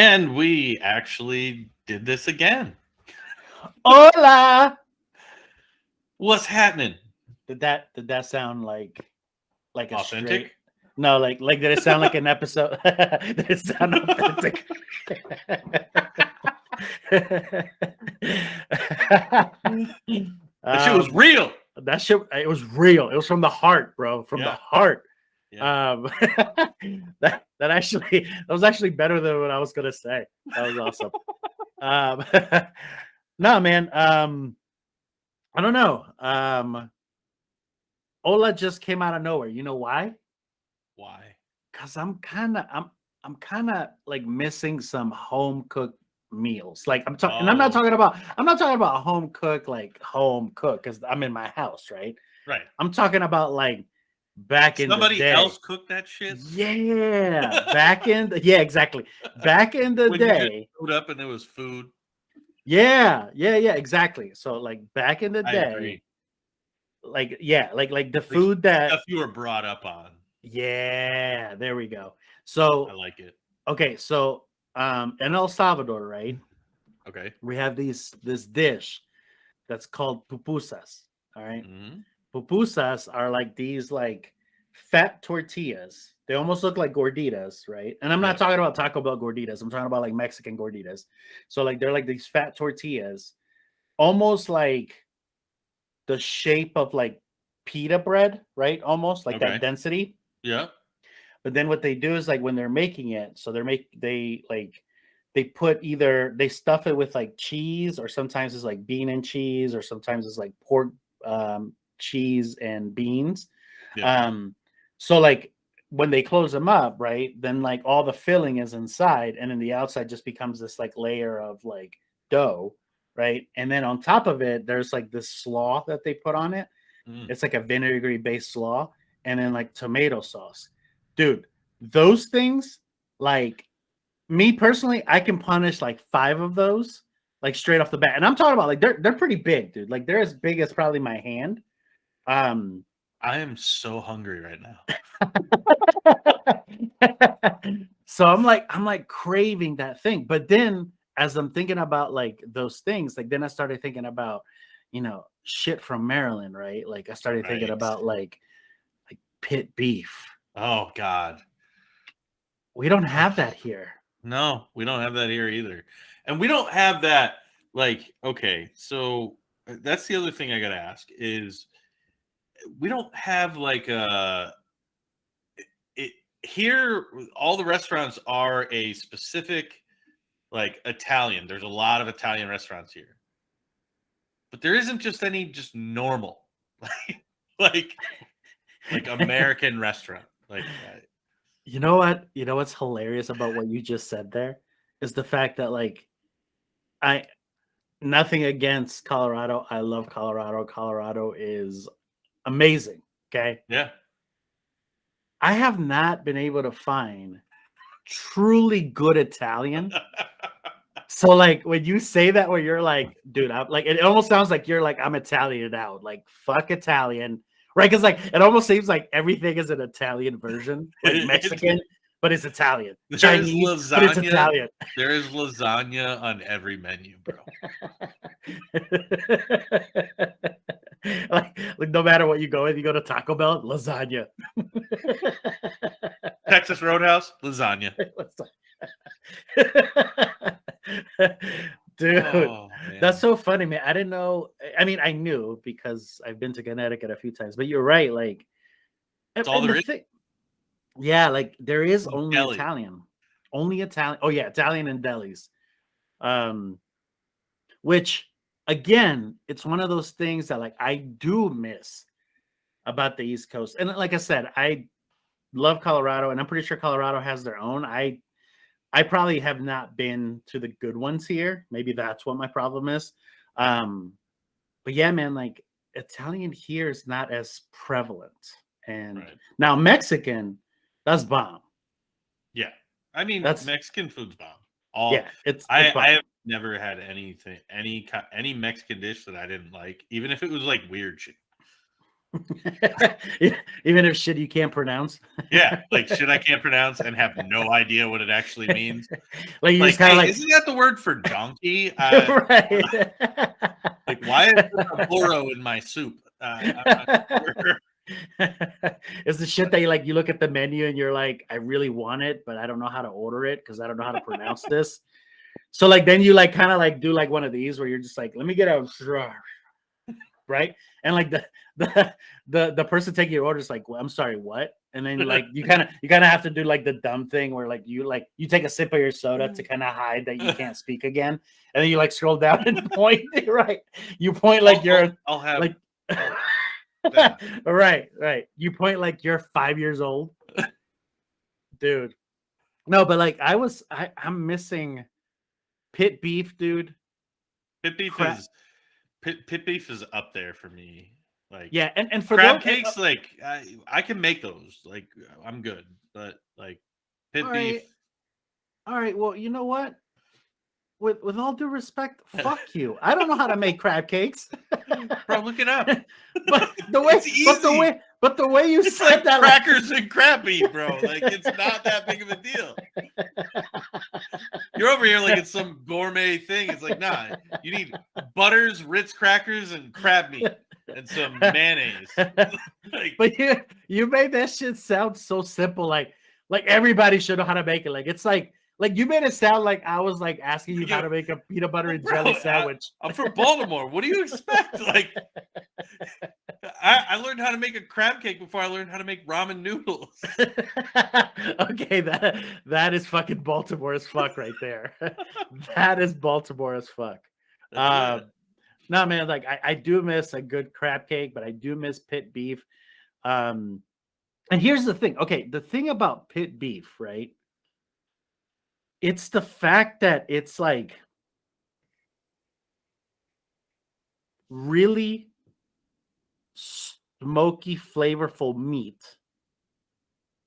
And we actually did this again. Hola. What's happening? Did that sound like a Authentic? straight? No, like did it sound like an episode? Did it sound authentic? That shit was real. That shit, it was real. It was from the heart, bro. From the heart. Yeah. That was actually better than what I was gonna say. That was awesome. No, man. I don't know. Ola just came out of nowhere. You know why? Why? Because I'm kind of like missing some home cooked meals. Like I'm talking, and I'm not talking about home cook because I'm in my house, right? Right. I'm talking about like back in the day. Somebody else cooked that shit? Yeah. Exactly. Back in the when day. You just showed up and there was food. Yeah, exactly. So like back in the I day, agree. like the food that stuff you were brought up on. Yeah, there we go. So I like it. Okay, so in El Salvador, right? Okay. We have this dish that's called pupusas. All right. Mm-hmm. Pupusas are like these like fat tortillas. They almost look like gorditas, right? And I'm not talking about Taco Bell gorditas. I'm talking about like Mexican gorditas. So like they're like these fat tortillas, almost like the shape of like pita bread, right? Almost like that density. Yeah. But then what they do is like when they're making it, so they put either they stuff it with like cheese, or sometimes it's like bean and cheese, or sometimes it's like pork, cheese and beans. Yeah. So like when they close them up, right, then like all the filling is inside, and then the outside just becomes this like layer of like dough, right? And then on top of it, there's like this slaw that they put on it. It's like a vinegary based slaw, and then like tomato sauce. Dude, those things, like me personally, I can punish like 5 of those like straight off the bat. And I'm talking about like they're pretty big, dude. Like they're as big as probably my hand. I am so hungry right now. So I'm like craving that thing. But then as I'm thinking about like those things, like then I started thinking about, shit from Maryland, right? Like I started thinking about like pit beef. Oh God. We don't have that here. No, we don't have that here either. And we don't have that, like, okay, so that's the other thing I gotta ask is we don't have like here all the restaurants are a specific like Italian. There's a lot of Italian restaurants here. But there isn't just any just normal like American restaurant. Like You know what? You know what's hilarious about what you just said there is the fact that like nothing against Colorado. I love Colorado. Colorado is amazing. Okay. Yeah. I have not been able to find truly good Italian. So like when you say that, where you're like, dude, I'm like, it almost sounds like you're like, I'm Italian out. Like fuck Italian. Right? Because like it almost seems like everything is an Italian version, like Mexican, but it's Italian. Chinese, but it's Italian. There is lasagna on every menu, bro. like no matter what you go in, you go to Taco Bell, lasagna. Texas Roadhouse, lasagna. Dude, that's so funny, man. I didn't know. I mean, I knew because I've been to Connecticut a few times, but you're right. Like, that's all there is. Yeah, like there is only Italian. Only Italian. Oh yeah, Italian and delis. Which again, it's one of those things that like I do miss about the East Coast. And like I said, I love Colorado, and I'm pretty sure Colorado has their own. I probably have not been to the good ones here. Maybe that's what my problem is. But yeah, man, like Italian here is not as prevalent. And now Mexican, that's bomb. Yeah. I mean, that's Mexican food's bomb. It's I have never had any Mexican dish that I didn't like, even if it was like weird shit. Even if shit you can't pronounce. Yeah, like shit I can't pronounce and have no idea what it actually means. Like you Like, just kind hey, of like isn't that the word for donkey? right. Like, why is there a burro in my soup? I'm not sure. It's the shit that you look at the menu and you're like, I really want it, but I don't know how to order it because I don't know how to pronounce this. So like then you like kind of like do like one of these where you're just like, let me get a right, and like the person taking your order is like, well, I'm sorry, what? And then like you kind of have to do like the dumb thing where like you take a sip of your soda to kind of hide that you can't speak again, and then you like scroll down and point right. You point like I'll have like that. right. You point like you're 5 years old, dude. No, but like I'm missing pit beef, dude. Pit beef Crap. is pit beef is up there for me. Like, Yeah, and for crab those, cakes, like I can make those. Like, I'm good, but like pit all beef. right, all right. Well, you know what? With all due respect, fuck you. I don't know how to make crab cakes. Bro, look it up. But the way, It's easy. but the way you It's said like that, crackers and crab meat, bro. Like, it's not that big of a deal. You're over here like it's some gourmet thing. It's like, nah, you need butters, Ritz crackers, and crab meat and some mayonnaise. Like, but you made that shit sound so simple. Like everybody should know how to make it. Like it's like you made it sound like I was like asking you how to make a peanut butter and jelly sandwich. I'm from Baltimore. What do you expect? Like, I learned how to make a crab cake before I learned how to make ramen noodles. Okay, that is fucking Baltimore as fuck right there. That is Baltimore as fuck. No, man, like I do miss a good crab cake, but I do miss pit beef. And here's the thing. Okay, the thing about pit beef, right? It's the fact that it's like really smoky, flavorful meat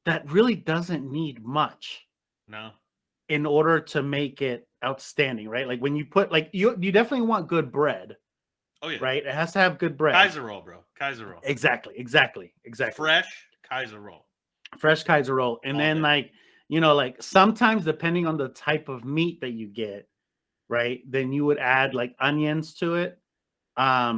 that really doesn't need much No. in order to make it outstanding, right? Like when you put like you definitely want good bread. Oh yeah. Right? It has to have good bread. Kaiser roll, bro. Kaiser roll. Exactly. Fresh Kaiser roll. Fresh Kaiser roll. And All then day. like, like sometimes depending on the type of meat that you get, right? Then you would add like onions to it. I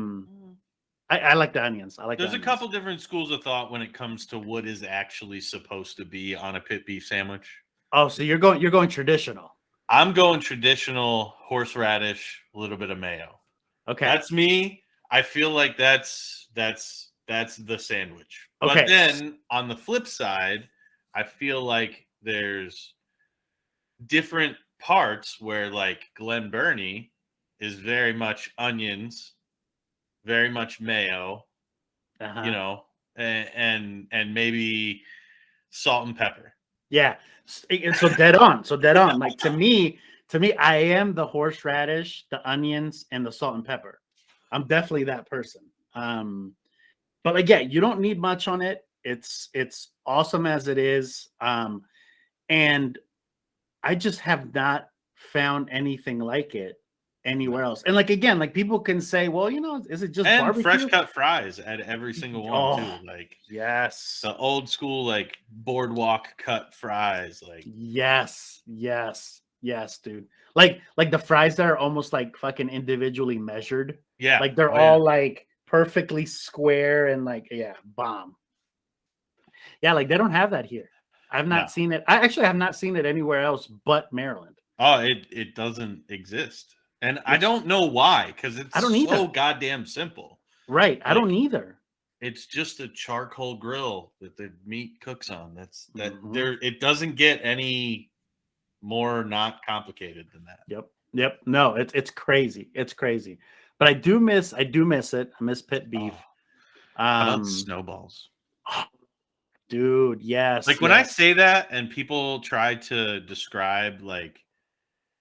like the onions. There's a couple different schools of thought when it comes to what is actually supposed to be on a pit beef sandwich. Oh, so you're going traditional. I'm going traditional, horseradish, a little bit of mayo. Okay. That's me. I feel like that's the sandwich. Okay. But then on the flip side, I feel like there's different parts where like Glen Burnie is very much onions, very much mayo, Uh-huh. and maybe salt and pepper. Yeah. So dead on. Like to me, I am the horseradish, the onions, and the salt and pepper. I'm definitely that person. But again, you don't need much on it. It's awesome as it is. And I just have not found anything like it anywhere else. And like again, like people can say, well, is it just and barbecue? Fresh cut fries at every single one too? Like yes, the old school like boardwalk cut fries. Like yes, dude. Like the fries that are almost like fucking individually measured. Yeah, like they're all like perfectly square and like bomb. Yeah, like they don't have that here. I've not seen it. I actually have not seen it anywhere else but Maryland. Oh, it doesn't exist. And I don't know why, because it's so goddamn simple. Right. I don't either. It's just a charcoal grill that the meat cooks on. It doesn't get any more not complicated than that. Yep. No, it's crazy. It's crazy. But I do miss it. I miss pit beef. How about snowballs? Dude, yes. Like when I say that and people try to describe like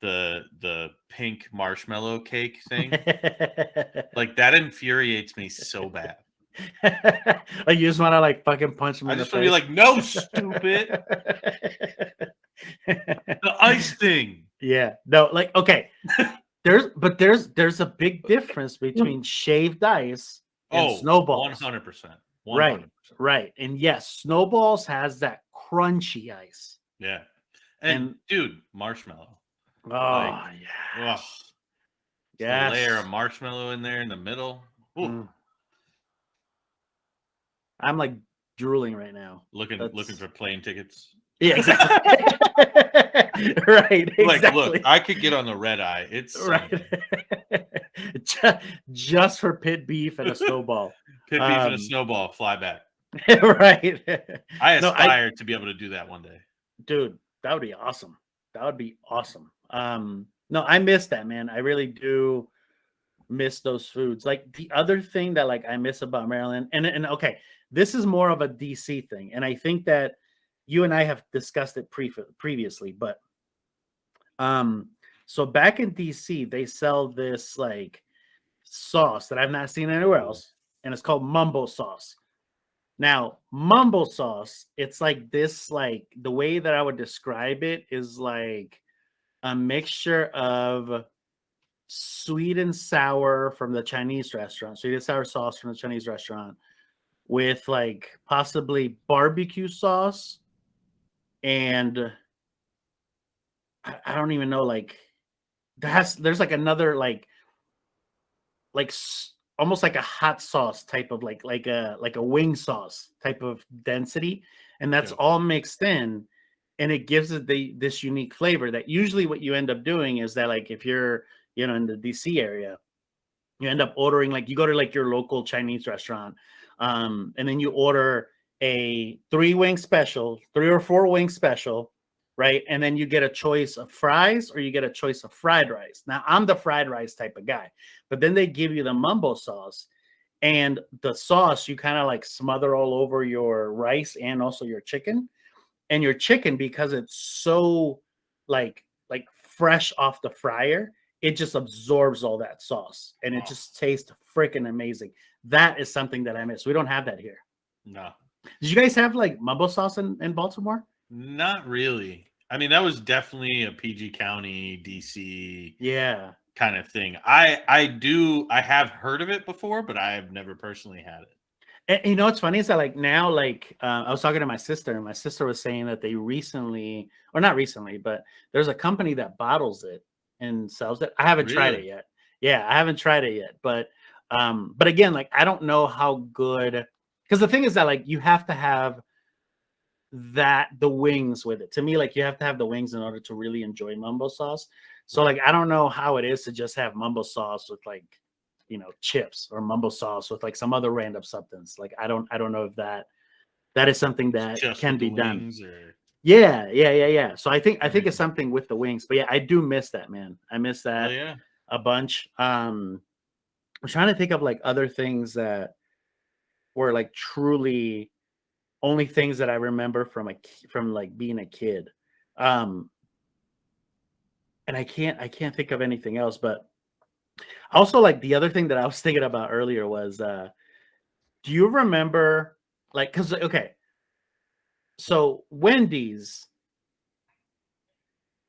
the pink marshmallow cake thing, like that infuriates me so bad. Like you just want to like fucking punch me. I just want to be like, no, stupid. The ice thing. Yeah. No, like okay. There's a big difference between shaved ice and snowballs. 100%. Right, right. And yes, Snowballs has that crunchy ice. Yeah. And dude, marshmallow. Oh, Like, yeah. ugh, just a layer of Yes. marshmallow in there in the middle. Ooh, Mm. I'm like drooling right now. looking for plane tickets. Yeah, exactly. Right, Like, look, exactly. I could get on the red eye. It's Right. Sunday. Just for pit beef and a snowball. Pit beef and a snowball, fly back. Right. I No, aspire to be able to do that one day. dude, that would be awesome. That would be awesome. No, I miss that, man. I really do miss those foods. Like the other thing that like I miss about Maryland, and okay, this is more of a DC thing, and I think that you and I have discussed it previously, but so back in DC, they sell this like sauce that I've not seen anywhere else, and it's called Mumbo Sauce. Now, Mumbo Sauce, it's like this, like the way that I would describe it is like a mixture of sweet and sour from the Chinese restaurant, sweet and sour sauce from the Chinese restaurant, with like possibly barbecue sauce and I don't even know, like there's like another almost like a hot sauce type of like a wing sauce type of density, and that's Yeah. all mixed in, and it gives it this unique flavor that usually what you end up doing is that like if you're in the DC area, you end up ordering like you go to like your local Chinese restaurant, and then you order a 3 wing special, 3 or 4 wing special, right? And then you get a choice of fries or you get a choice of fried rice. Now I'm the fried rice type of guy, but then they give you the Mumbo sauce, and the sauce you kind of like smother all over your rice and also your chicken. And your chicken, because it's so like fresh off the fryer, it just absorbs all that sauce and it just tastes freaking amazing. That is something that I miss. We don't have that here. No, Did you guys have like Mumbo sauce in Baltimore? not really. I mean, that was definitely a PG County, DC Yeah. kind of thing. I have heard of it before, but I have never personally had it. And you know what's funny is that like now, like I was talking to my sister, and my sister was saying that they recently, or not recently, but there's a company that bottles it and sells it. I haven't tried it Really? yet. Yeah, I haven't tried it yet. But again, like I don't know how good, because the thing is that like you have to have the wings with it. To me, like you have to have the wings in order to really enjoy Mumbo sauce. So Right. like I don't know how it is to just have Mumbo sauce with like chips, or Mumbo sauce with like some other random substance. Like I don't know if that is something that Just can with the be done. wings, or Yeah. So I think it's amazing. something with the wings. But yeah, I do miss that, man. I miss Oh that yeah. a bunch. I'm trying to think of like other things that were like truly only things that I remember from like being a kid. Um and I can't think of anything else, but also like the other thing that I was thinking about earlier was do you remember like cuz okay, so Wendy's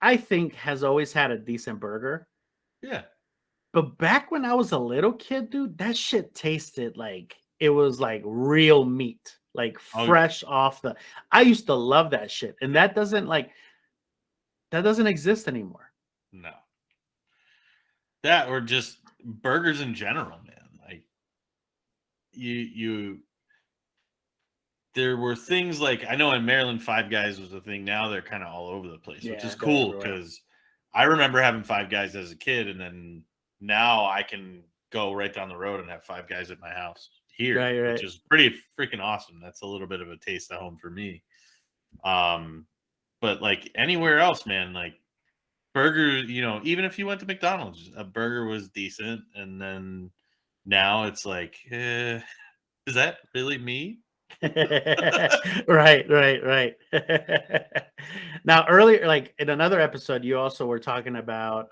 I think has always had a decent burger. Yeah. But back when I was a little kid, dude, that shit tasted like it was like real meat, like Oh yeah. fresh off the. I used to love that shit, and that doesn't exist anymore. No. That, or just burgers in general, man. Like you there were things like, I know in Maryland Five Guys was a thing. Now they're kind of all over the place, which Yeah, is they're cool everywhere. because I remember having Five Guys as a kid, and then now I can go right down the road and have Five Guys at my house here, Right, which right. is pretty freaking awesome. That's a little bit of a taste of home for me. Um, but like anywhere else, man, like burger, even if you went to McDonald's, a burger was decent, and then now it's like, is that really me? Right. Now, earlier, like in another episode, you also were talking about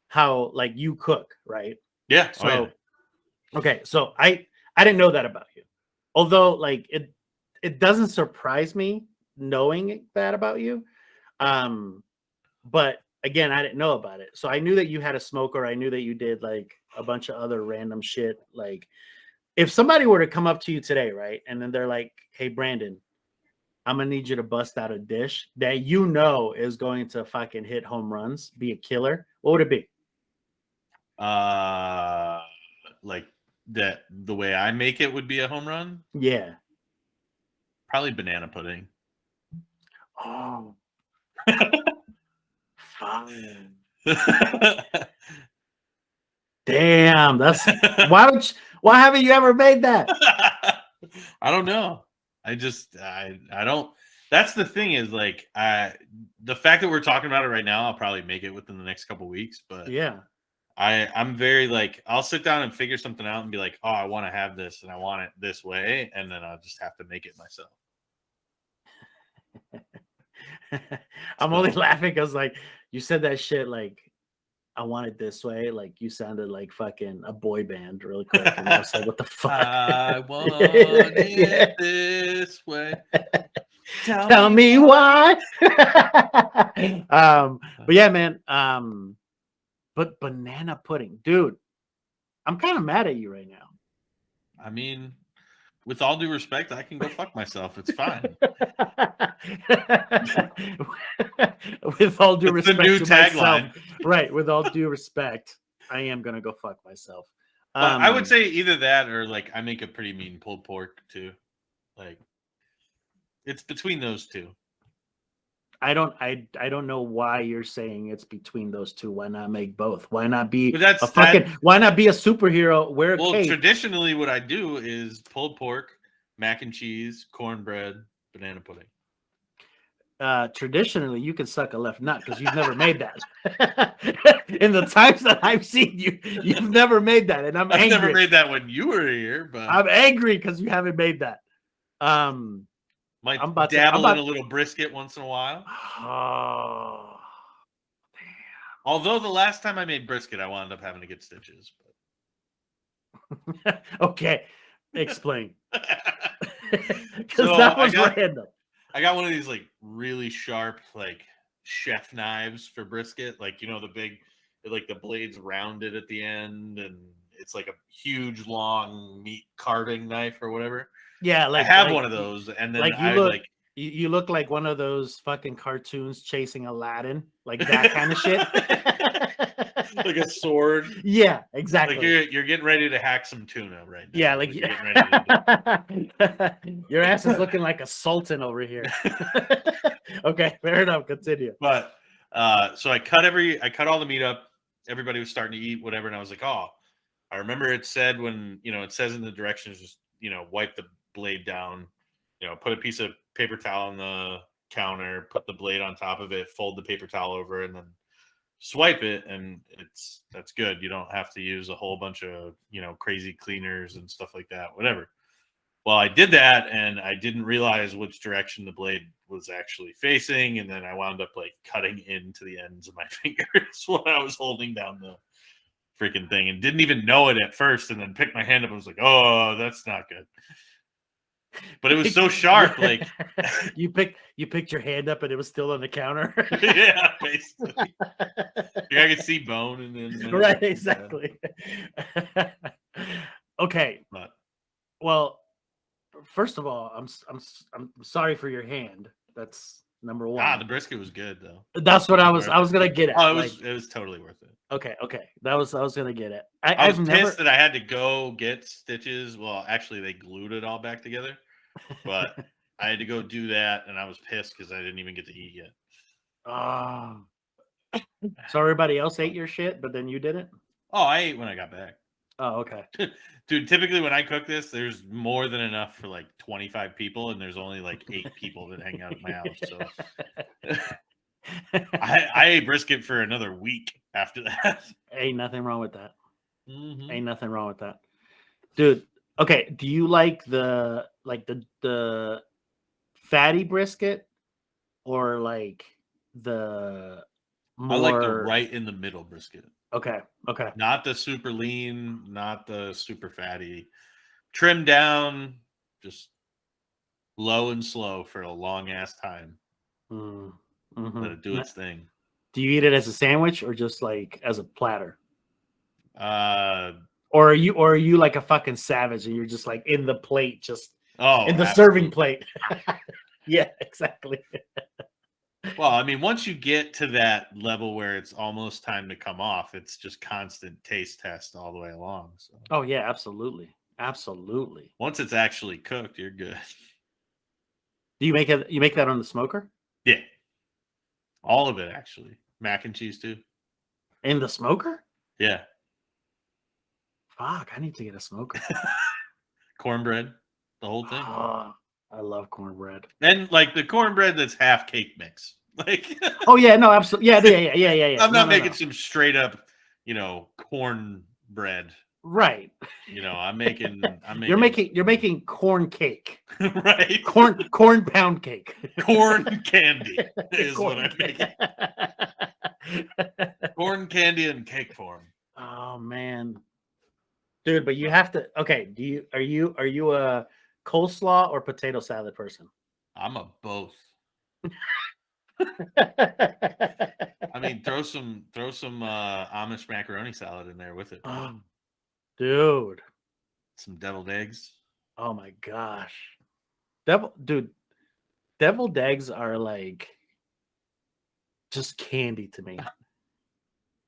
how like you cook, right? Yeah. Oh yeah. So okay, so I didn't know that about you. Although like it doesn't surprise me knowing that about you. Um but again, I didn't know about it. So I knew that you had a smoker. I knew that you did like a bunch of other random shit. Like if somebody were to come up to you today, right, and then they're like, "Hey, Brandon, I'm gonna need you to bust out a dish that you know is going to fucking hit home runs, be a killer," what would it be? Like that the way I make it would be a home run. Yeah. Probably banana pudding. Oh, fine. Damn, that's why haven't you ever made that? I don't know. I don't. That's the thing is like the fact that we're talking about it right now, I'll probably make it within the next couple weeks. But Yeah. I'm very like I'll sit down and figure something out and be like, oh, I want to have this and I want it this way, and then I'll just have to make it myself. I'm only laughing because like you said that shit like I want it this way. Like you sounded like fucking a boy band really quick. And I was like, what the fuck? I want it this way. Tell me why. But yeah, man. But banana pudding, dude. I'm kind of mad at you right now. I mean, with all due respect, I can go fuck myself. It's fine. With all due It's the respect new to tagline. myself, right? With all due respect, I am gonna go fuck myself. But I would say either that or like I make a pretty mean pulled pork too. Like it's between those two. I don't know why you're saying it's between those two. Why not make both? Why not be why not be a superhero? Wear a cape? Traditionally what I do is pulled pork, mac and cheese, cornbread, banana pudding. Traditionally you can suck a left nut because you've never made that. In the times that I've seen you, you've never made that, and I've angry. Never made that when you were here, but I'm angry because you haven't made that. Might dabble in a little brisket once in a while. Oh, damn. Although the last time I made brisket, I wound up having to get stitches. But... Okay, explain. Because that was random. I got one of these like really sharp like chef knives for brisket. Like, you know, the big, like the blade's rounded at the end and it's like a huge long meat carving knife or whatever. Yeah, like I have one of those, and then like you look like one of those fucking cartoons chasing Aladdin, like that kind of shit. Like a sword. Yeah, exactly. Like you're getting ready to hack some tuna right now. Yeah, like you're getting ready your ass is looking like a sultan over here. Okay, fair enough. Continue. But so I cut all the meat up. Everybody was starting to eat whatever, and I was like, oh, I remember it said when it says in the directions, just wipe the blade down, put a piece of paper towel on the counter, put the blade on top of it, fold the paper towel over, and then swipe it, and that's good. You don't have to use a whole bunch of crazy cleaners and stuff like that, whatever. Well, I did that, and I didn't realize which direction the blade was actually facing, and then I wound up like cutting into the ends of my fingers when I was holding down the freaking thing, and didn't even know it at first, and then picked my hand up and was like, oh, that's not good. But it was so sharp. Like you picked your hand up and it was still on the counter. Yeah, basically. I could see bone and then right, exactly. Okay. But, well, first of all, I'm sorry for your hand. That's number one. The brisket was good though. That's what I was gonna get at. Oh, it was totally worth it. Okay. I was gonna get at. I was pissed that I had to go get stitches. Well, actually, they glued it all back together, but I had to go do that, and I was pissed because I didn't even get to eat yet. Oh. So everybody else ate your shit, but then you didn't? Oh, I ate when I got back. Oh, okay. Dude, typically when I cook this, there's more than enough for like 25 people, and there's only like 8 people that hang out at my house. So I ate brisket for another week after that. Ain't nothing wrong with that. Mm-hmm. Ain't nothing wrong with that. Dude, okay, do you like the fatty brisket or like the more... I like the right in the middle brisket. Okay. Not the super lean, not the super fatty. Trimmed down, just low and slow for a long ass time. Mm-hmm. Let it do its thing. Do you eat it as a sandwich or just like as a platter? Or are you like a fucking savage and you're just like in the plate, just in the serving plate? Yeah, exactly. Well, I mean, once you get to that level where it's almost time to come off, it's just constant taste test all the way along. So Oh yeah, absolutely. Absolutely. once it's actually cooked, you're good. Do you make that on the smoker? Yeah. All of it, actually. Mac and cheese, too. In the smoker? Yeah. Fuck, I need to get a smoker. Cornbread, the whole thing. Oh, I love cornbread. And like the cornbread that's half cake mix. Like, Oh yeah, no, absolutely. Yeah. I'm not No, making no. some straight up, cornbread. Right. I'm making You're making corn cake. right. Corn pound cake. Corn candy is Corn what I'm making. Corn candy in cake form. Oh man. Dude, but you have to are you a coleslaw or potato salad person? I'm a both. I mean, throw some Amish macaroni salad in there with it. Oh, dude. Some deviled eggs. Oh my gosh. Deviled eggs are like just candy to me.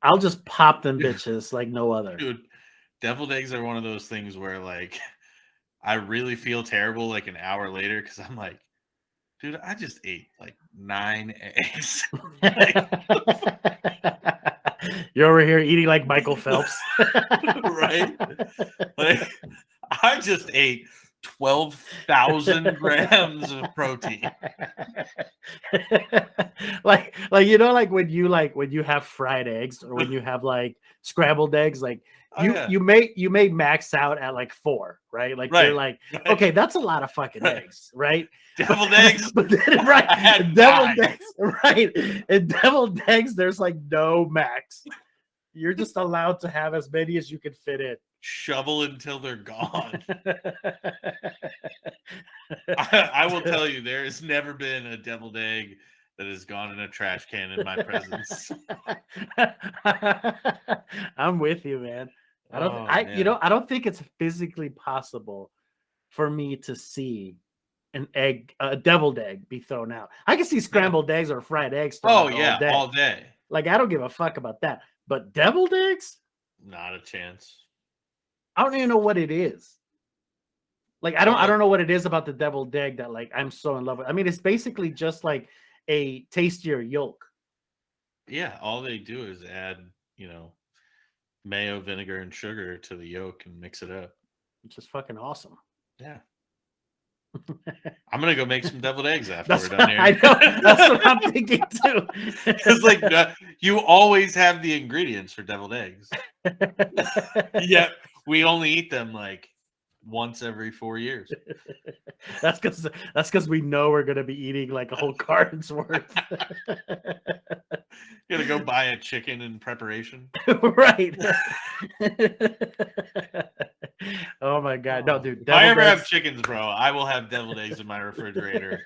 I'll just pop them bitches like no other. Dude, deviled eggs are one of those things where like I really feel terrible like an hour later because I'm like, dude, I just ate like 9 eggs. You're over here eating like Michael Phelps. Right? Like I just ate 12,000 grams of protein. like when you have fried eggs or when you have like scrambled eggs, like you may max out at like 4, right? Like you're like, okay, that's a lot of fucking eggs, right? Deviled eggs, but then, right? Deviled eggs, right? In deviled eggs, there's like no max. You're just allowed to have as many as you can fit in. Shovel until they're gone. I will tell you, there has never been a deviled egg that has gone in a trash can in my presence. I'm with you, man. I don't think it's physically possible for me to see a deviled egg be thrown out. I can see scrambled eggs or fried eggs thrown out all day. Like I don't give a fuck about that. But deviled eggs? Not a chance. I don't even know what it is. Like I don't know what it is about the deviled egg that like I'm so in love with. I mean, it's basically just like a tastier yolk. Yeah, all they do is add, mayo, vinegar, and sugar to the yolk and mix it up. Which is fucking awesome. Yeah. I'm gonna go make some deviled eggs after we're done here. I know. That's what I'm thinking too. It's like you always have the ingredients for deviled eggs. Yeah, we only eat them like once every 4 years. That's because we know we're gonna be eating like a whole carton's worth. You gotta go buy a chicken in preparation. Right. Oh my god. No, dude. If I ever have chickens, bro, I will have deviled eggs in my refrigerator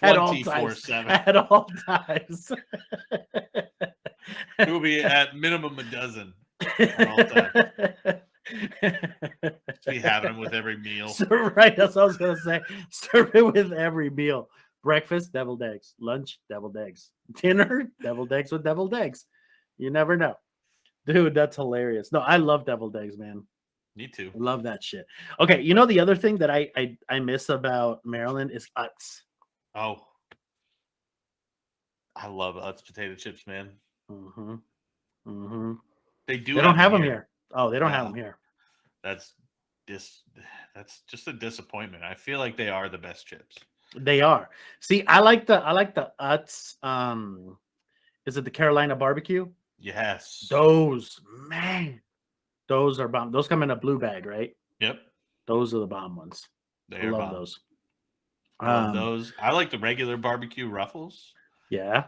24/7. At all times. It will be at minimum a dozen at all times. Be having them with every meal. So, right, that's what I was gonna say. Serve it with every meal. Breakfast, deviled eggs. Lunch, deviled eggs. Dinner, deviled eggs with deviled eggs. You never know. Dude, that's hilarious. No, I love deviled eggs, man. Me too. Love that shit. Okay, you know the other thing that I miss about Maryland is Utz. Oh. I love Utz potato chips, man. Mm-hmm. Mm-hmm. They don't have them here. Oh, they don't have them here. That's just a disappointment. I feel like they are the best chips. They are. See, I like the Utz. Is it the Carolina barbecue? Yes. Those, man. Those are bomb. Those come in a blue bag, right? Yep. Those are the bomb ones. I love those. I love those. I like the regular barbecue Ruffles. Yeah.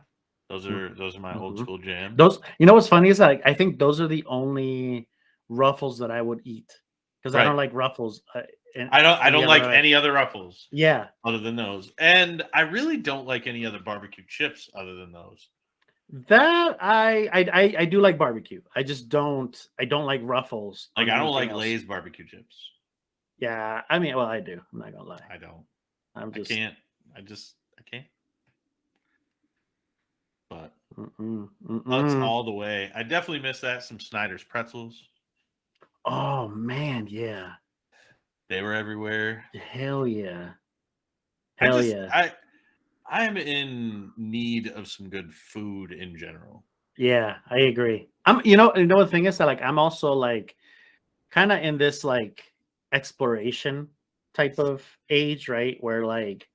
Those are my old school jam. Those, you know what's funny is I think those are the only Ruffles that I would eat because I don't like Ruffles. I don't like any other Ruffles. Yeah. Other than those, and I really don't like any other barbecue chips other than those. That I do like barbecue. I don't like Ruffles. Like on I don't anything like else. Lay's barbecue chips. Yeah, I mean, well, I do. I'm not gonna lie. I don't. I'm I just. can't. I can't. But nuts Mm. all the way. I definitely miss that. Some Snyder's pretzels. Oh man, yeah. They were everywhere. Hell yeah. I Hell just yeah. I am in need of some good food in general. Yeah, I agree. The thing is that like I'm also like kind of in this like exploration type of age, right? Where like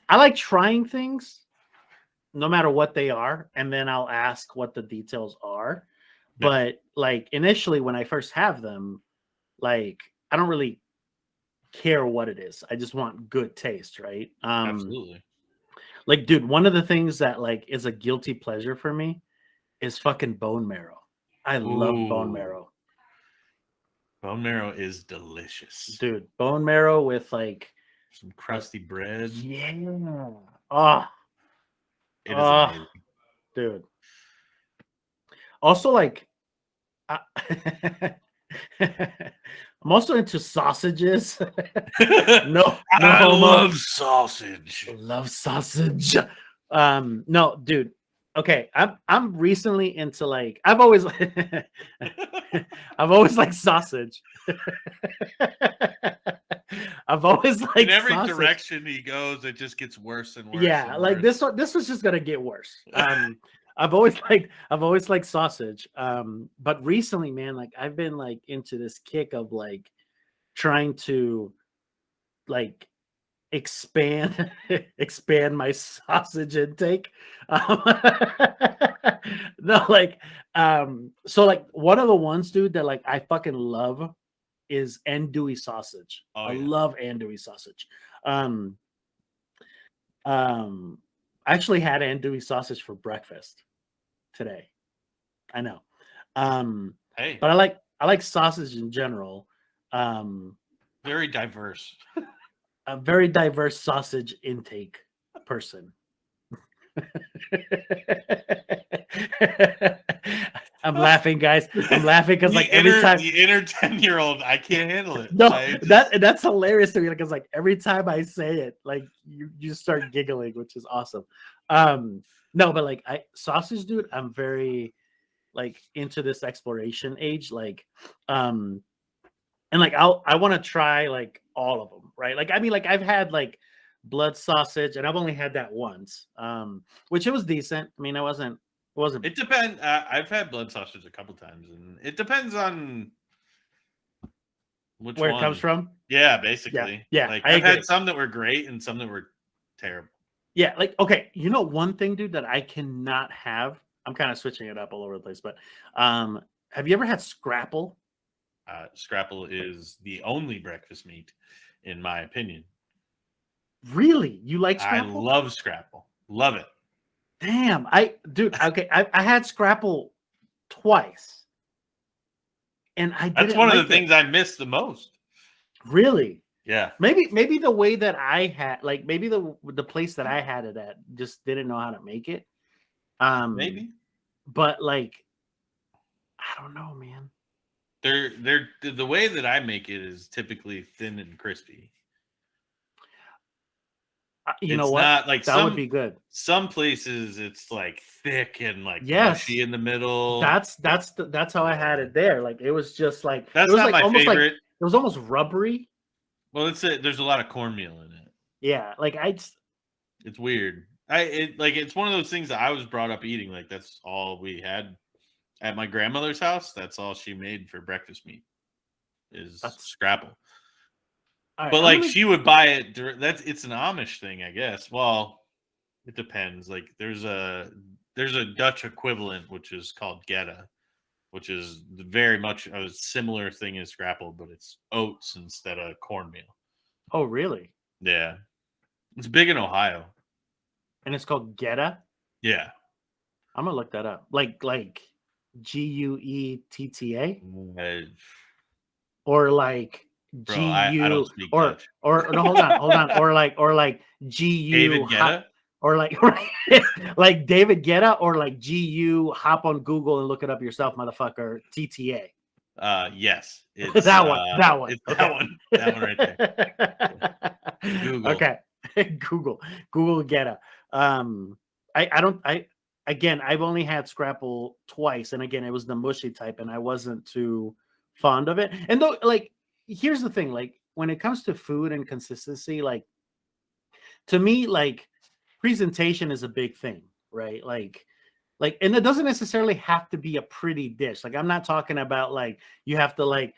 I like trying things no matter what they are, and then I'll ask what the details are. Yeah, But like initially when I first have them, like I don't really care what it is. I just want good taste, right? absolutely. Like dude, one of the things that like is a guilty pleasure for me is fucking bone marrow. I love bone Ooh, marrow. bone marrow is delicious. Dude, bone marrow with like Some a crusty bread. yeah. Oh, It is oh, amazing. dude. Also, like, I, I'm also into sausages. No, no I homo. love sausage. Love sausage. No, dude. Okay, I'm recently into like I've always I've always liked sausage. I've always In liked every sausage. direction he goes, it just gets worse and worse Yeah, and like worse. this was just gonna get worse. I've always liked sausage. But recently, man, like I've been like into this kick of like trying to like expand expand my sausage intake. Um, no, like so like one of the ones, dude, that like I fucking love is andouille sausage. Oh I yeah. love andouille sausage. Um, Um, I actually had andouille sausage for breakfast today. I know. Um, Hey, but I like sausage in general. Um, very diverse. a very diverse sausage intake person. I'm laughing, guys. I'm laughing because like every time The inner 10-year-old, I can't handle it. no, I just that's hilarious to me because like every time I say it, like you start giggling, which is awesome. No, but like I sausage, dude, I'm very like into this exploration age, like and like I want to try like all of them, right? Like I mean, like I've had like blood sausage, and I've only had that once, which it was decent. I mean, it wasn't it depends. I've had blood sausage a couple times, and it depends on which where it comes one. from. Yeah, Yeah, basically. yeah, Like I I've had agree. some that were great and some that were terrible. Yeah, like okay, one thing, dude, that I cannot have. I'm kind of switching it up all over the place, but have you ever had Scrapple? Scrapple is the only breakfast meat, in my opinion. Really, you like I Scrapple? love Scrapple. Love it. Damn, dude, okay, I had Scrapple twice, and I That's didn't one of the like it. things I miss the most. Really, Yeah, maybe the way that I had, like maybe the place that I had it at just didn't know how to make it. maybe. But like I don't know, man. They're the way that I make it is typically thin and crispy. You know It's what? not like That would be good. some places it's like thick and like mushy Yes, in the middle. that's how I had it there. Like it was just like it That's was not like my almost like favorite. it was almost rubbery. Well, there's a lot of cornmeal in it. Yeah, like It's weird. It's one of those things that I was brought up eating. Like that's all we had at my grandmother's house. That's all she made for breakfast meat is that's Scrapple. all right. But I'm like gonna she would buy it. It's an Amish thing, I guess. Well, it depends. Like there's a Dutch equivalent which is called Geta, which is very much a similar thing as Scrapple, but it's oats instead of cornmeal. Oh, really? Yeah, it's big in Ohio. And it's called Geta. Yeah, I'm gonna look that up. Like Guetta, Uh, or like bro, G I don't U speak Dutch. or no, hold on, or like David GU Guetta. or like like David Guetta, or like GU, hop on Google and look it up yourself, motherfucker. TTA. Yes, it's That one. It's Okay. that one right there. Google. Okay. Google Guetta. I don't again, I've only had Scrapple twice, and again, it was the mushy type, and I wasn't too fond of it. And though, like, here's the thing, like, when it comes to food and consistency, like, to me, like, presentation is a big thing, right? Like, and it doesn't necessarily have to be a pretty dish. Like, I'm not talking about like you have to, like,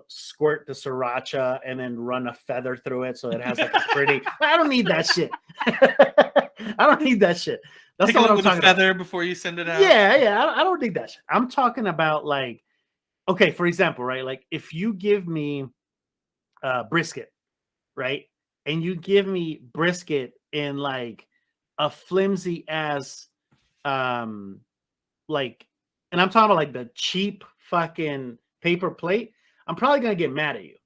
squirt the sriracha and then run a feather through it so it has like a pretty. I don't need that shit. I don't need that shit. That's Take not a what look I'm with a talking feather about. before you send it out. Yeah. I don't need that shit. I'm talking about, like, okay, for example, right? Like, if you give me brisket, right? And you give me brisket in like a flimsy ass like, and I'm talking about like the cheap fucking paper plate, I'm probably gonna get mad at you,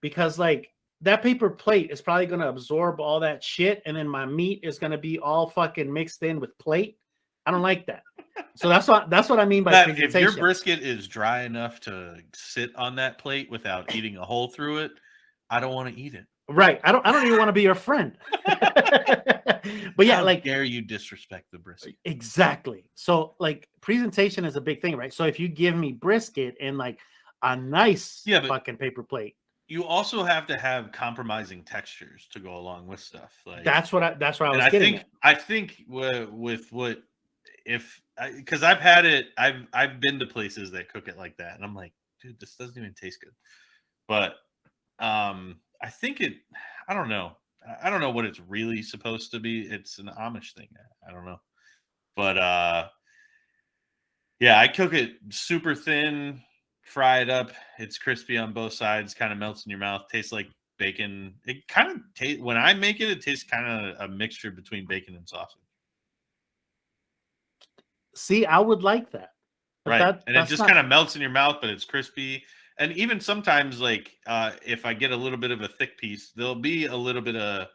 because like that paper plate is probably gonna absorb all that shit, and then my meat is gonna be all fucking mixed in with plate. I don't like that. So that's what I mean by That if your presentation. brisket is dry enough to sit on that plate without eating a hole through it, I don't want to eat it. Right. I don't even want to be your friend. But yeah, How like, dare you disrespect the brisket? exactly. So like presentation is a big thing, right? So if you give me brisket in like a nice Yeah, but fucking paper plate, you also have to have compromising textures to go along with stuff. Like, that's what I and was getting at. I think with what if because I've had it, I've been to places that cook it like that, and I'm like, dude, this doesn't even taste good. But I think I don't know. I don't know what it's really supposed to be. It's an Amish thing. I don't know. But yeah, I cook it super thin, fry it up. It's crispy on both sides, kind of melts in your mouth, tastes like bacon. It kind of tastes when I make it, it tastes kind of a mixture between bacon and sausage. See, I would like that. But Right. And it that's just not kind of melts in your mouth, but it's crispy. And even sometimes, like if I get a little bit of a thick piece, there'll be a little bit of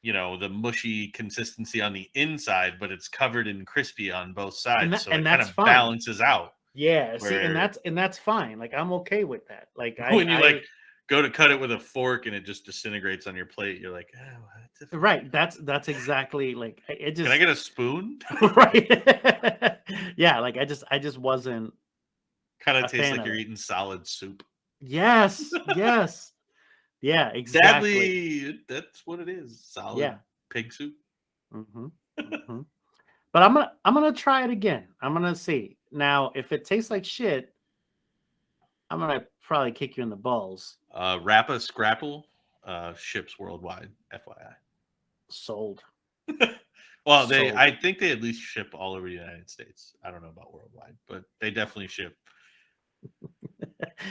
the mushy consistency on the inside, but it's covered in crispy on both sides. So and it kind that's of fine. balances out. Yeah, see, and Where that's fine. Like, I'm okay with that. Like, when you like I go to cut it with a fork and it just disintegrates on your plate, you're like, oh, that's right. That's exactly, like, it can I just get a spoon? right. Yeah, like, I just wasn't Kind a of tastes fan like of you're it. eating solid soup. Yes. Yeah, exactly. Sadly, that's what it is. Solid Yeah. pig soup. hmm hmm But I'm gonna try it again. I'm gonna see. Now, if it tastes like shit, I'm gonna probably kick you in the balls. Rappa Scrapple ships worldwide, FYI. Sold. Well, Sold. I think they at least ship all over the United States. I don't know about worldwide, but they definitely ship.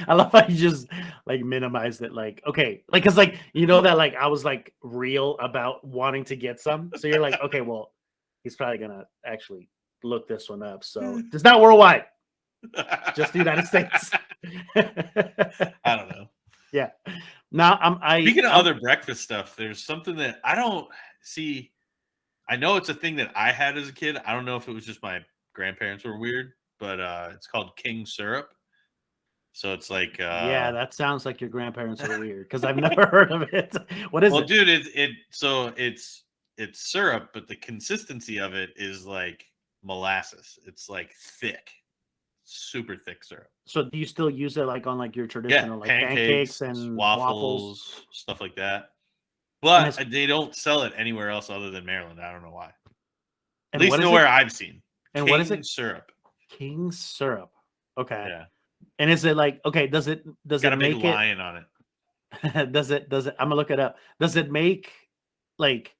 I love how you just like minimized it. Like, okay, like, cause like, that like I was like real about wanting to get some. So you're like, okay, well, he's probably gonna actually look this one up. So it's not worldwide, just the United States. I don't know. Yeah. Now Speaking of I'm other breakfast stuff, there's something that I don't see. I know it's a thing that I had as a kid. I don't know if it was just my grandparents were weird, but it's called king syrup. So it's like yeah, that sounds like your grandparents are weird because I've never heard of it. What is well, it? dude, it's syrup, but the consistency of it is like molasses. It's like thick, super thick syrup. So do you still use it like on like your Yeah, traditional like pancakes pancakes, and waffles? waffles, stuff like that. And But it's they don't sell it anywhere else other than Maryland. I don't know why. At and least what is it? nowhere I've seen. And what is King it? syrup. King syrup. Okay. Yeah. And is it like, okay, does it Got a big make it lion on it. does it I'm gonna look it up. Does it make like,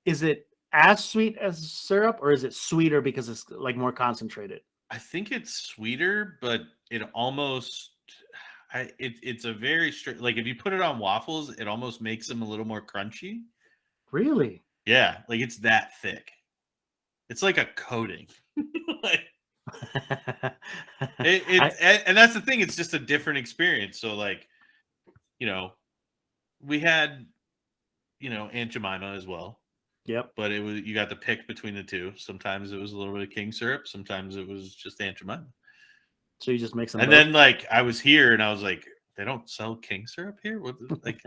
is it as sweet as syrup, or is it sweeter because it's like more concentrated? I think it's sweeter, but it almost it's a very straight like if you put it on waffles, it almost makes them a little more crunchy. Really? Yeah, like it's that thick. It's like a coating. Like, I and that's the thing, it's just a different experience. So like, you know, we had, Aunt Jemima as well. Yep. but you got to pick between the two. Sometimes it was a little bit of king syrup, sometimes it was just Aunt Jemima. So you just mix them And both? then like I was here and I was like, they don't sell king syrup here? What like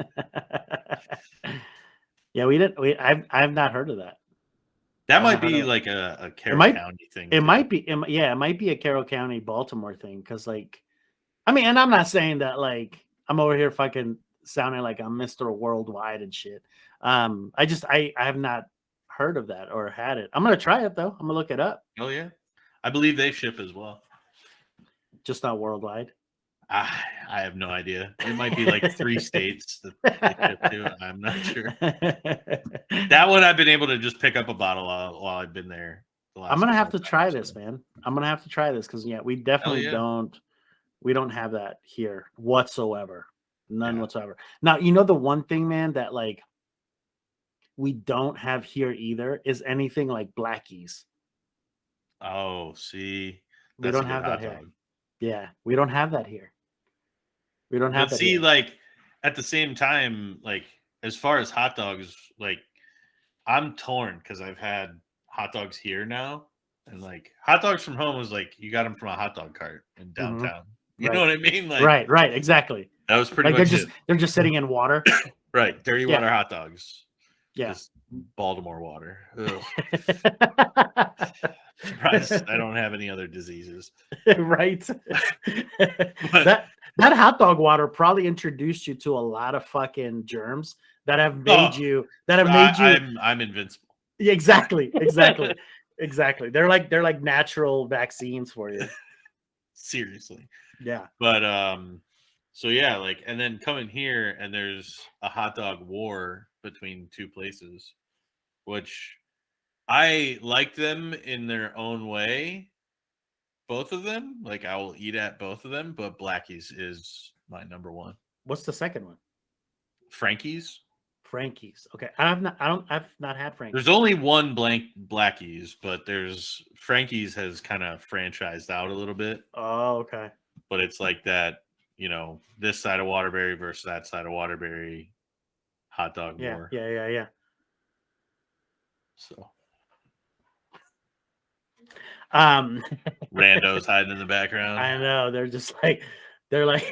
Yeah, I've not heard of that. that I've might not heard be of it. like a It Carroll might County thing it too. might be it might be a Carroll County, Baltimore thing, because like I mean, and I'm not saying that like I'm over here fucking sounding like I'm Mr. Worldwide and shit. I have not heard of that or had it. I'm gonna try it though. I'm gonna look it up. Oh yeah. I believe they ship as well. Just not worldwide. I have no idea. It might be like 3 states that they ship to. I'm not sure. That one I've been able to just pick up a bottle while I've been there. I'm gonna have to try this, man. I'm gonna have to try this because yeah, we definitely don't have that here whatsoever. None whatsoever. Now, you know the one thing, man, that like we don't have here either is anything like Blackies. Oh, see, We that's a don't good have that hot here. dog. Yeah, we don't have that here. We don't have But that see, here. like at the same time, like as far as hot dogs, like I'm torn because I've had hot dogs here now, and like hot dogs from home was like you got them from a hot dog cart in downtown. You know Right. what I mean? Like Right, exactly. that was pretty Like much it. they're just sitting in water. Right, dirty Yeah. water hot dogs. Yeah. Just Baltimore water. Surprised I don't have any other diseases. Right. But that hot dog water probably introduced you to a lot of fucking germs that have made you I'm invincible. Exactly. Exactly. They're like natural vaccines for you. Seriously. Yeah. But so yeah, like and then coming here and there's a hot dog war between two places, which I like them in their own way. Both of them, like I will eat at both of them, but Blackie's is my number one. What's the second one? Frankie's. Frankie's. Okay. I've not had Frankie's. There's only one Blackie's, but there's Frankie's has kind of franchised out a little bit. Oh, okay. But it's like that, this side of Waterbury versus that side of Waterbury hot dog war. Yeah. So randos hiding in the background. I know they're like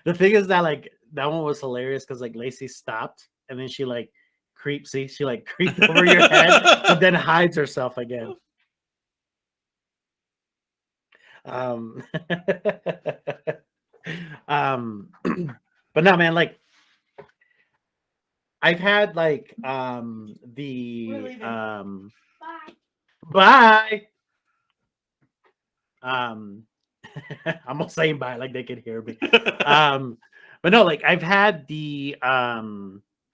the thing is that like that one was hilarious because like Lacey stopped and then she like creeped over your head but then hides herself again. But no, man, like I've had like bye. I'm almost saying bye like they could hear me. But no, like I've had the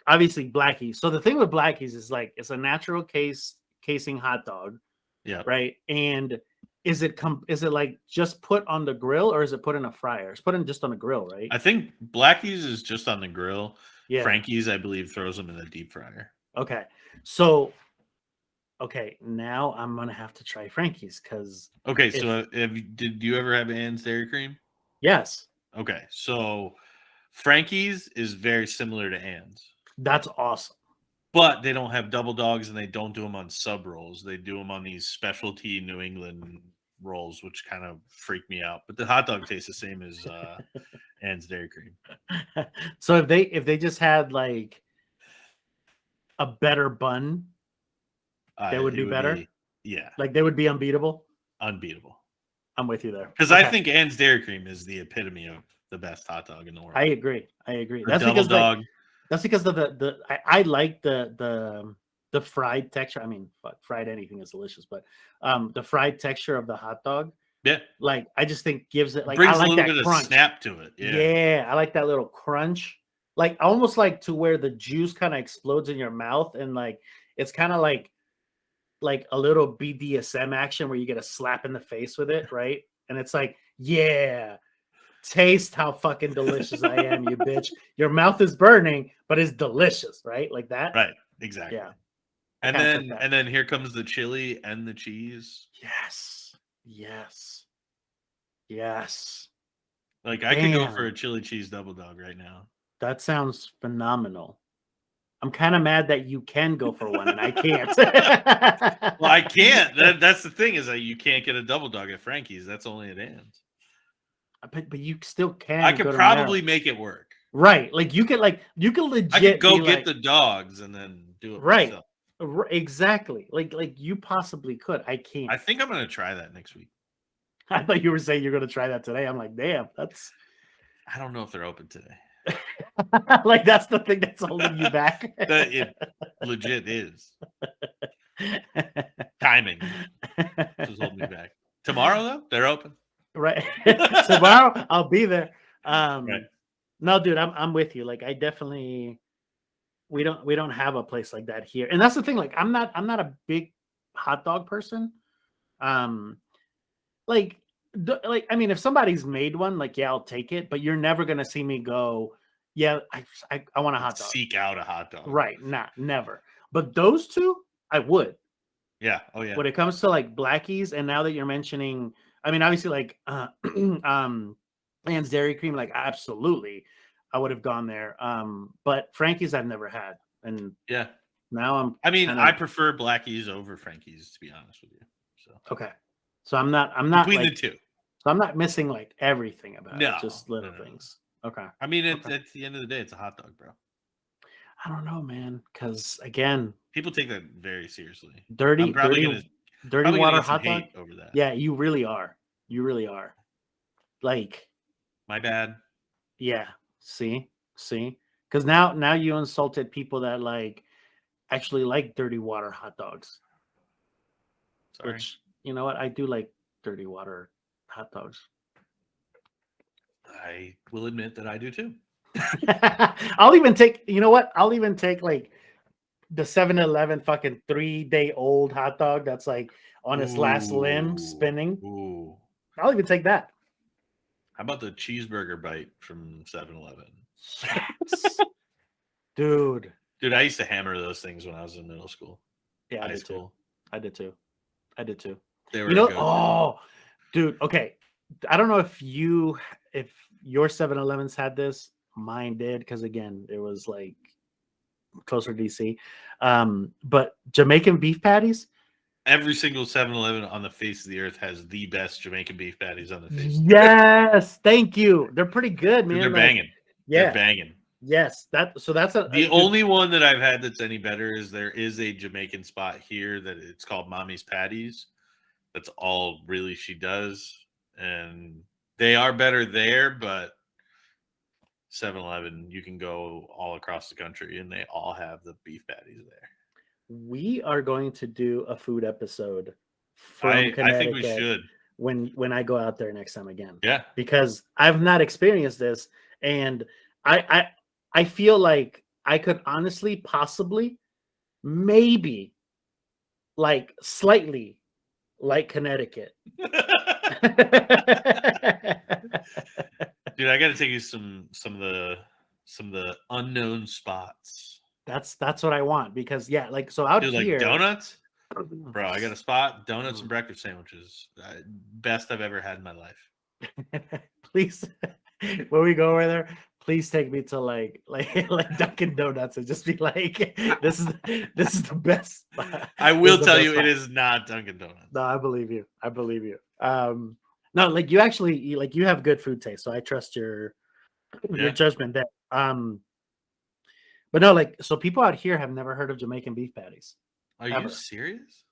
obviously Blackies. So the thing with Blackies is like it's a natural casing hot dog. Yeah. Right. And is it like just put on the grill or is it put in a fryer? It's put in just on the grill, right? I think Blackie's is just on the grill. Yeah. Frankie's, I believe, throws them in the deep fryer. Okay. So now I'm gonna have to try Frankie's because so did you ever have Ann's Dairy Cream? Yes. Okay, so Frankie's is very similar to Ann's. That's awesome. But they don't have double dogs and they don't do them on sub rolls. They do them on these specialty New England rolls, which kind of freak me out. But the hot dog tastes the same as Ann's Dairy Cream. So if they just had like a better bun, they would do better. Yeah, like they would be unbeatable. Unbeatable. I'm with you there because I think Ann's Dairy Cream is the epitome of the best hot dog in the world. I agree. That's because dog. That's because of I like the fried texture. I mean, fried anything is delicious, but the fried texture of the hot dog. Yeah. Like I just think gives it like brings I like a little that bit crunch. of snap to it. Yeah, I like that little crunch. Like almost like to where the juice kind of explodes in your mouth and like it's kind of like a little BDSM action where you get a slap in the face with it, right? And it's like, yeah, taste how fucking delicious I am, you bitch. Your mouth is burning, but it's delicious, right? Like that. Right. Exactly. Yeah. And then here comes the chili and the cheese. Yes. Like I could go for a chili cheese double dog right now. That sounds phenomenal. I'm kind of mad that you can go for one and I can't. Well, I can't. That's the thing is that you can't get a double dog at Frankie's. That's only at Ann's. But you still can. I could probably make it work. Right. Like you could legit. I could go be get like, the dogs and then do it right. myself. Exactly. Like you possibly could. I can't. I think I'm gonna try that next week. I thought you were saying you're gonna try that today. I'm like, damn, that's. I don't know if they're open today. Like that's the thing that's holding you back. It legit is. Timing is holding me back. Tomorrow though, they're open. Right. Tomorrow I'll be there. Right. No, dude, I'm with you. Like I definitely we don't have a place like that here. And that's the thing. Like I'm not a big hot dog person. Like I mean, if somebody's made one, like yeah, I'll take it. But you're never gonna see me go, yeah, I want a hot dog. Seek out a hot dog. Right. Never. But those two, I would. Yeah. Oh yeah. When it comes to like Blackies, and now that you're mentioning, I mean, obviously like Ann's Dairy Cream, like absolutely, I would have gone there. But Frankie's I've never had, and yeah, now I mean, I prefer Blackies over Frankie's, to be honest with you. So okay, so I'm not between like, the two. So I'm not missing like everything about it, just little things. Okay. I mean, at the end of the day, it's a hot dog, bro. I don't know, man, because again, people take that very seriously. Dirty water hot dog over that. Yeah, you really are. You really are. Like, my bad. Yeah. See, because now you insulted people that like actually like dirty water hot dogs. Sorry. Which, you know what? I do like dirty water hot dogs. I will admit that I do too. I'll even take, you know what? I'll even take like the 7-Eleven fucking 3-day-old hot dog that's like on its last limb spinning. Ooh. I'll even take that. How about the cheeseburger bite from 7-Eleven? Yes. Dude, I used to hammer those things when I was in middle school. Yeah, high school. I did too. They were good. Dude, okay. I don't know if your 7-Elevens had this. Mine did, because again, it was like closer to DC. But Jamaican beef patties. Every single 7-Eleven on the face of the earth has the best Jamaican beef patties on the face. Yes, thank you. They're pretty good, man. They're banging. Yeah, they're banging. Yes, the only one that I've had that's any better is there is a Jamaican spot here that it's called Mommy's Patties. That's all really she does, and they are better there. But 7-Eleven, you can go all across the country, and they all have the beef patties there. We are going to do a food episode from Connecticut. I think we should when I go out there next time again. Yeah, because I've not experienced this, and I feel like I could honestly, possibly, maybe, like slightly, like Connecticut. Dude, I got to take you some of the unknown spots. That's what I want, because yeah, like so out here, like donuts, bro. I got a spot, donuts and breakfast sandwiches, best I've ever had in my life. Please, when we go over there, please take me to like Dunkin' Donuts and just be like, this is the best spot. I will tell you, it is not Dunkin' Donuts. No, I believe you. No, like you actually you have good food taste, so I trust your judgment there. But no, like, so people out here have never heard of Jamaican beef patties. Are you serious?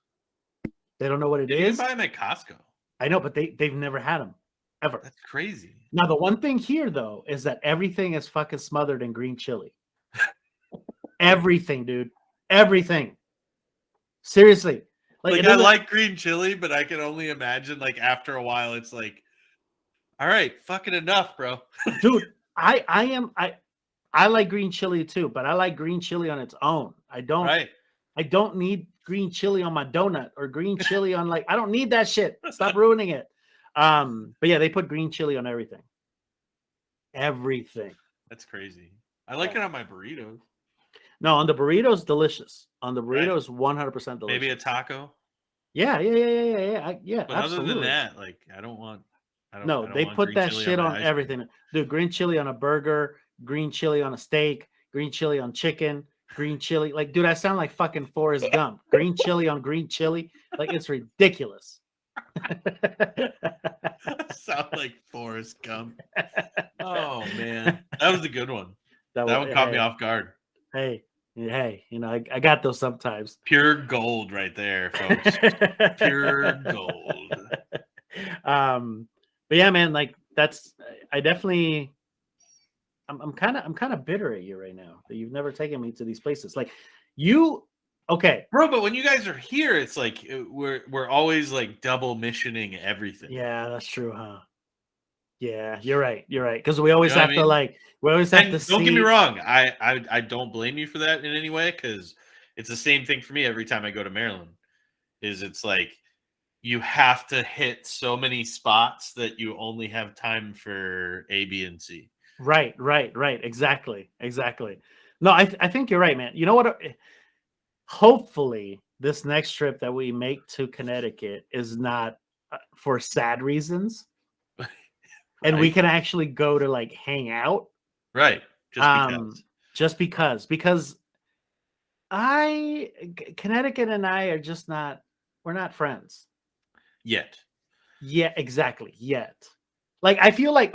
They don't know what it is. You can buy them at Costco. I know, but they've never had them ever. That's crazy. Now, the one thing here though is that everything is fucking smothered in green chili. Everything, dude. Everything. Seriously. Like I like green chili, but I can only imagine like after a while it's like, all right, fucking enough, bro. Dude, I like green chili too, but I like green chili on its own. I don't need green chili on my donut or green chili on I don't need that shit. Stop ruining it. But yeah, they put green chili on everything. Everything. That's crazy. I like it on my burritos. No, on the burritos, delicious. On the burritos, 100% delicious. Maybe a taco. Yeah. But absolutely. other than that, like I don't want. They put that shit on everything. Dude, green chili on a burger, green chili on a steak, green chili on chicken, Green chili. Like, dude, I sound like fucking Forrest Gump. Green chili on green chili. Like, it's ridiculous. Sound like Forrest Gump. Oh man, that was a good one. That was, one caught me off guard. Hey, you know, I got those sometimes. Pure gold right there, folks. Pure gold. But yeah, man, like that's I definitely I'm kind of bitter at you right now that you've never taken me to these places. Like you okay. Bro, but when you guys are here, it's like we're always like double missioning everything. Yeah, that's true, huh? Yeah, you're right. You're right. Because we always You know have what I to mean? like we always have to Don't get me see. wrong, I don't blame you for that in any way, because it's the same thing for me every time I go to Maryland. It's like you have to hit so many spots that you only have time for A, B, and C. Right. Exactly. No, I think you're right, man. You know what? Hopefully, this next trip that we make to Connecticut is not for sad reasons, and we Right? can actually go to like hang out. Right. Just because Connecticut and I are just not, we're not friends Yet. yeah, exactly, yet. Like I feel like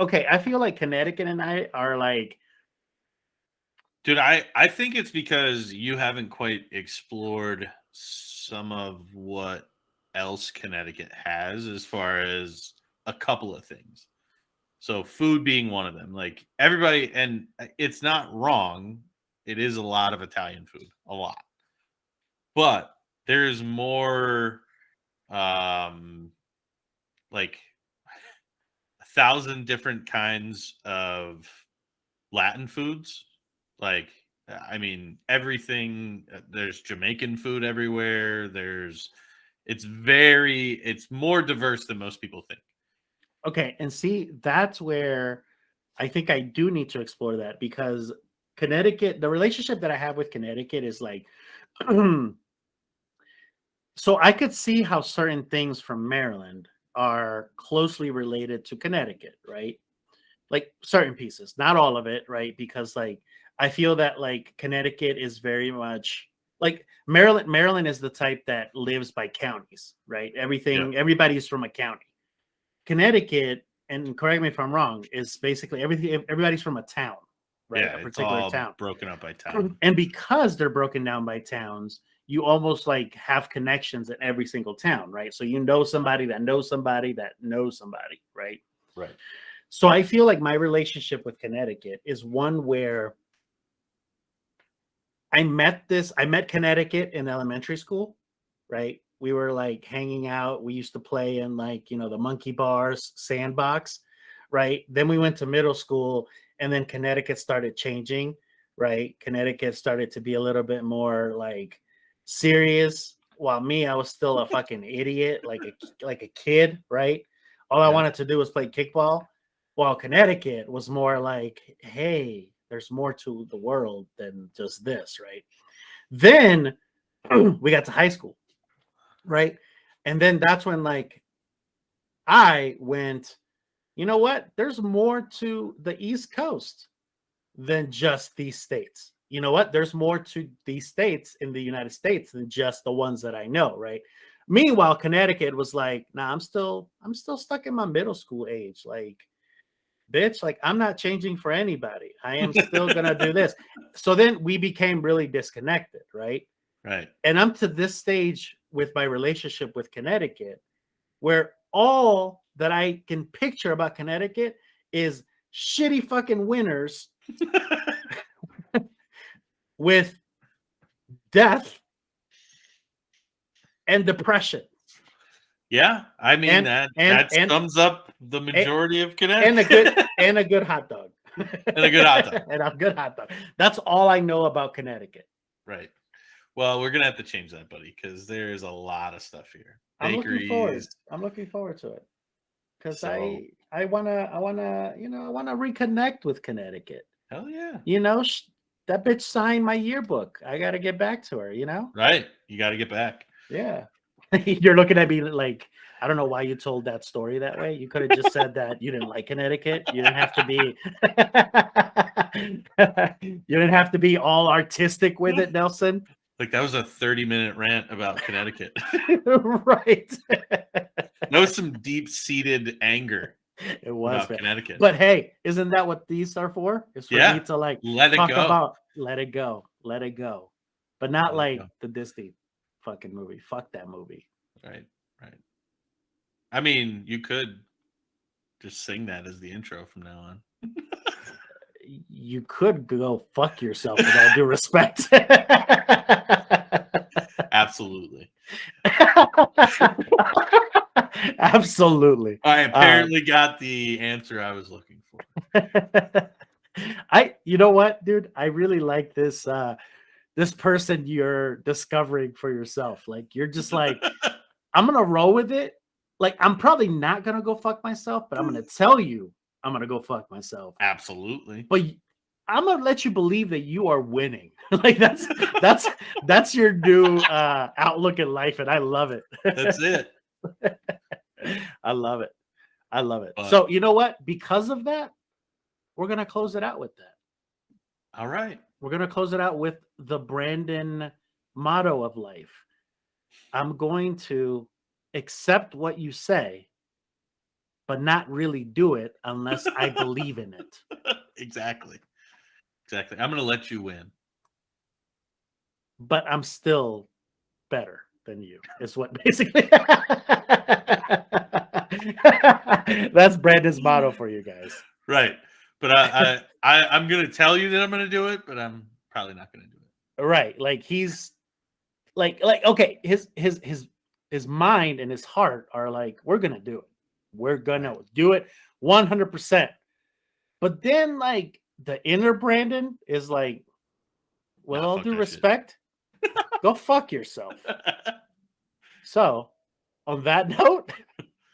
Connecticut and I are like, Dude, I think it's because you haven't quite explored some of what else Connecticut has as far as a couple of things. So food being one of them. Like everybody, and it's not wrong. It is a lot of Italian food, a lot. But there's more like 1,000 different kinds of Latin foods. Like, I mean, everything. There's Jamaican food everywhere. It's more diverse than most people think. okay, and see, that's where I think I do need to explore that because Connecticut, the relationship that I have with Connecticut is like, so I could see how certain things from Maryland are closely related to Connecticut, right? Like certain pieces, not all of it, right? Because like I feel that like Connecticut is very much like Maryland is the type that lives by counties, right? Yeah. Everybody's from a county. Connecticut, and correct me if I'm wrong, is basically everybody's from a town, right? Yeah, A it's particular all town. broken up by town. And because they're broken down by towns, you almost like have connections in every single town, right? So you know somebody that knows somebody that knows somebody, right? Right. So I feel like my relationship with Connecticut is one where I met Connecticut in elementary school, right? We were like hanging out. We used to play in like, you know, the monkey bars, sandbox, right? Then we went to middle school and then Connecticut started changing, right? Connecticut started to be a little bit more like serious, while me, I was still a fucking idiot, like a kid, right? All I Yeah. wanted to do was play kickball, while Connecticut was more like, hey, there's more to the world than just this, right? Then we got to high school, right? And then that's when like I went, you know what? There's more to the East Coast than just these states. You know what? There's more to these states in the United States than just the ones that I know, right? Meanwhile, Connecticut was like, nah, I'm still stuck in my middle school age. Like, bitch, like I'm not changing for anybody. I am still gonna do this. So then we became really disconnected, right? Right. And I'm to this stage with my relationship with Connecticut where all that I can picture about Connecticut is shitty fucking winters with death and depression. Yeah, I mean that sums up the majority of Connecticut. and a good hot dog. And a good hot dog. And a good hot dog. That's all I know about Connecticut. Right. Well, we're gonna have to change that, buddy, because there's a lot of stuff here. Bakeries. I'm looking forward to it because So, I wanna reconnect with Connecticut. hell yeah. You know, that bitch signed my yearbook. I got to get back to her. You know. Right. You got to get back. Yeah. You're looking at me like, I don't know why you told that story that way. You could have just said that you didn't like Connecticut. You didn't have to be. You didn't have to be all artistic with it, Nelson. Like that was a 30-minute rant about Connecticut. Right. That was some deep-seated anger It was, about man. Connecticut. But hey, isn't that what these are for? It's for Yeah. me to like Let it talk go. about let it go. Let it go. But not Let it like go. the Disney fucking movie. Fuck that movie. Right. I mean, you could just sing that as the intro from now on. You could go fuck yourself with all due respect. Absolutely. Absolutely. I apparently got the answer I was looking for. You know what, dude? I really like this this person you're discovering for yourself. Like you're just like, I'm gonna roll with it. Like I'm probably not gonna go fuck myself, but I'm gonna tell you I'm gonna go fuck myself. Absolutely. But I'm gonna let you believe that you are winning. Like that's your new outlook in life, and I love it. That's it. I love it. I love it. But- So you know what? Because of that, we're gonna close it out with that. All right. We're gonna close it out with the Brandon motto of life. I'm going to accept what you say, but not really do it unless I believe in it. Exactly. I'm going to let you win. But I'm still better than you, is what basically. That's Brandon's motto for you guys. Right. But I'm going to tell you that I'm going to do it, but I'm probably not going to do it. Right. Like he's like okay, his mind and his heart are like, we're gonna do it. We're gonna do it 100%. But then like the inner Brandon is like, with Nah, all fuck due that respect, go fuck yourself. So on that note,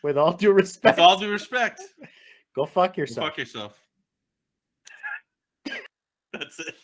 with all due respect, With all due respect, go fuck go yourself. fuck yourself. That's it.